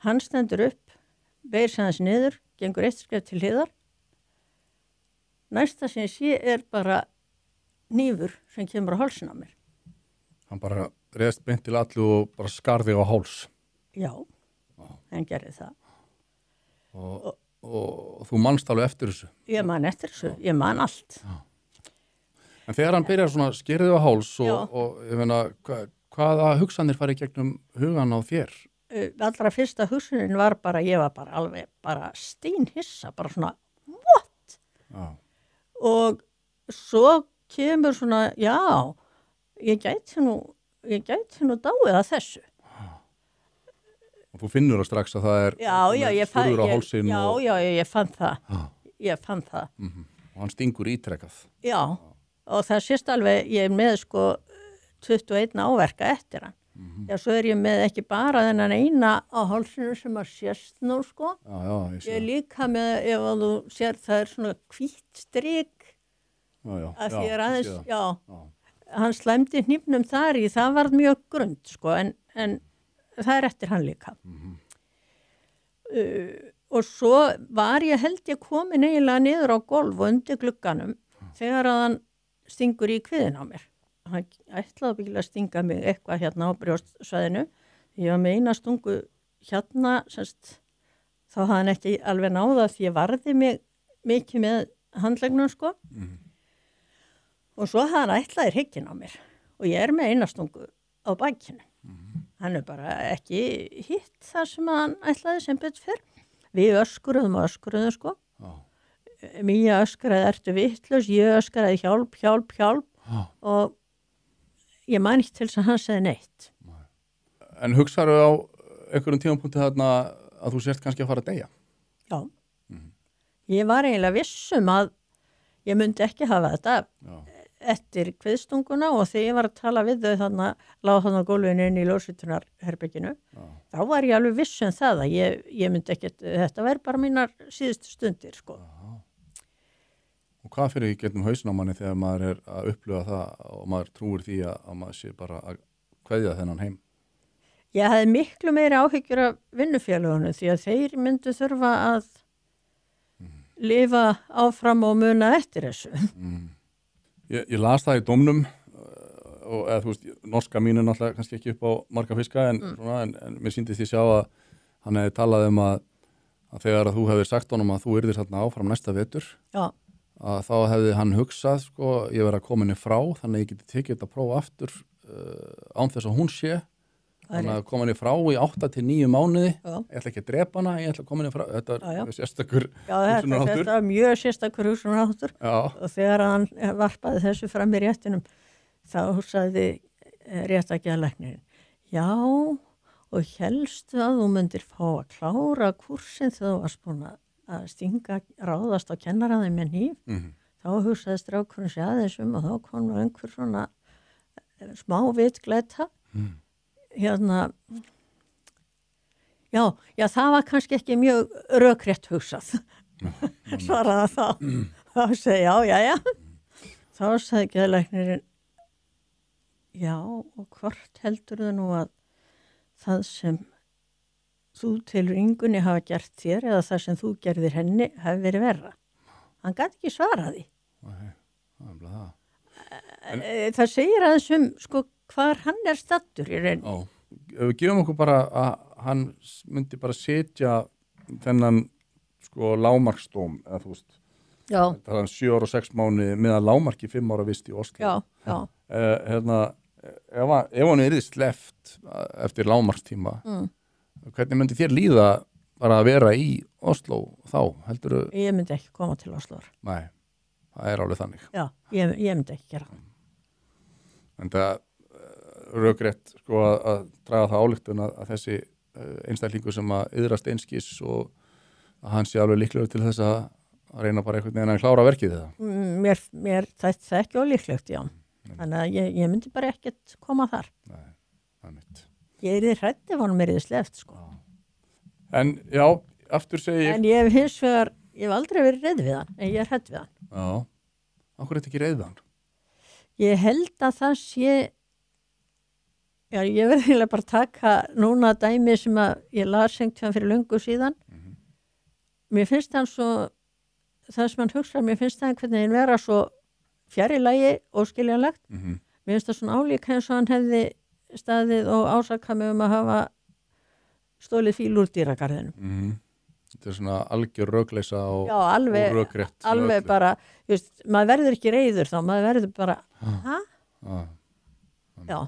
Hann stendur upp, beir sig aðeins niður, gengur eitt skref til hliðar. Næsta sem ég sé bara hnífur sem kemur á hálsinn á mér. Hann bara reðst beint til allu og bara skarði á háls. Já, hann gerði það. Og þú manst alveg eftir þessu? Ég man eftir þessu, ég man allt. Já. En þegar hann byrjar svona skerðið á háls og ég meina, hvaða hugsanir fari gegnum hugan á þér? Allra fyrsta hugsunin var bara, ég var bara alveg bara steinhissa, bara svona, what? Já. Og svo kemur svona, já, ég gæti nú dáið að þessu. Og þú finnur það strax að það er skurður á hálsinn. Já, ég fann það. Ég fann það. Og hann stingur ítrekkað. Já, og það sést alveg, ég er með 21 áverka eftir hann. Já, svo er ég með ekki bara þennan eina á hálsinu sem að sést nú, Já, ég er líka með, ef að þú sér, það er svona hvítt strik. Að því er aðeins, já. Hann slæmdi hnífnum þar í, það var mjög grund, en það er eftir hann líka. Og svo var ég held ég komin eiginlega niður á golf og undir glugganum þegar að hann stingur í kviðin á mér. Hann ætlaði bíla að stinga mig eitthvað hérna á brjóstsvæðinu. Ég var með eina stungu hérna, þá hafði hann ekki alveg náða því ég varði mig mikið með handleggnum, Og svo hafði hann ætlaði hrygginn á mér og ég er með eina stungu á bakinu. Hann er bara ekki hitt það sem hann ætlaði sem betur fyrr. Við öskruðum, Mía öskraði, ertu vitlaus, ég öskraði hjálp og ég man ekki til þess að hann segði neitt. En hugsaðu á einhverjum tímapunkti þarna að þú sért kannski að fara að deyja? Já. Ég var eiginlega vissum að ég myndi ekki hafa þetta eftir kviðstunguna og þegar ég var að tala við þau lág þarna á gólfinu inn í ljósvitunarherberginu, þá var ég alveg viss það að ég myndi ekki, þetta væri bara mínar síðustu stundir, Og hvað fyrir í gegnum hausinn á manni þegar maður er að upplifa það og maður trúir því að maður sé bara að kveðja þennan heim? Ég hafði miklu meiri áhyggjur af vinnufélagunum því að þeir myndu þurfa að lifa áfram og muna eftir þessu. Ég las það í dómnum og eða þú veist, norska mín er náttúrulega kannski ekki upp á marga fiska en mér sýndist því sjá að hann hefði talað að þegar að þú hefði sagt honum að þú yrðir þarna áfram næsta vetur að þá hefði hann hugsað ég verið að koma henni frá þannig að ég geti tekið þetta próf aftur án þess að hún sé þannig að koma henni frá í 8 til 9 mánuði ég ætla ekki að drepa hana, ég ætla að koma henni frá þetta er sérstakur hugsunarháttur. Þetta var mjög sérstakur hugsunarháttur og þegar hann varpaði þessu fram í réttinum þá sagði réttargeðlæknirinn já og helstu að þú myndir fá að klára kursinn þegar þú varst búin að stinga ráðast á kennaraði með hníf þá hugsaði strákurinn sig aðeins og þá kom einhver svona smá vitglæta já, það var kannski ekki mjög rökrétt hugsað svaraði þá segi já þá sagði geðlæknirinn já og hvort heldur þau nú að það sem þú telur Ingunni hafa gert þér eða það sem þú gerðir henni hafi verið verra. Hann gat ekki svara því. Það segir aðeins hvar hann er stattur í rauninni. Ef við gefum okkur bara að hann myndi bara setja þennan lágmarksdóm eða þú veist. Já. Það er 7 ára og 6 mánuði meðan lágmarki 5 ára vist í Oslo. Já. Ef hann yrði sleppt eftir lágmarkstíma hvernig myndi þér líða bara að vera í Oslo þá, heldurðu? Ég myndi ekki koma til Oslo. Nei, það er alveg þannig. Já, ég myndi ekki gera það. En það rökrétt að draga það ályktun að þessi einstaklingur sem að yðrast einskis og að hann sé alveg líklegur til þess að reyna bara einhvern veginn að klára verkið það. Mér þætti það ekki ólíklegt, já. Þannig að ég myndi bara ekkert koma þar. Nei, það er mitt. Ég er hrædd ef honum er sleppt, En já, aftur segi ég... En ég hef hins vegar, ég hef aldrei verið reidd við hann, en ég er hrædd við hann. Já, af hverju ertu ekki reidd við hann? Ég held að það sé, Já, ég verði eiginlega bara taka núna dæmi sem að ég las einhvern fyrir löngu síðan. Mér finnst hann svo, það sem hann hugsa, mér finnst það einhvern veginn vera svo fjari lagi og skiljanlegt. Mér finnst það svona álíka eins og hann hefði staðið og ásakað mig að hafa stólið fíl úr dýragarðinum. Þetta svona algjör rökleysa og rökrétt. Alveg bara, maður verður ekki reiður þá, maður verður bara, hæ? Já.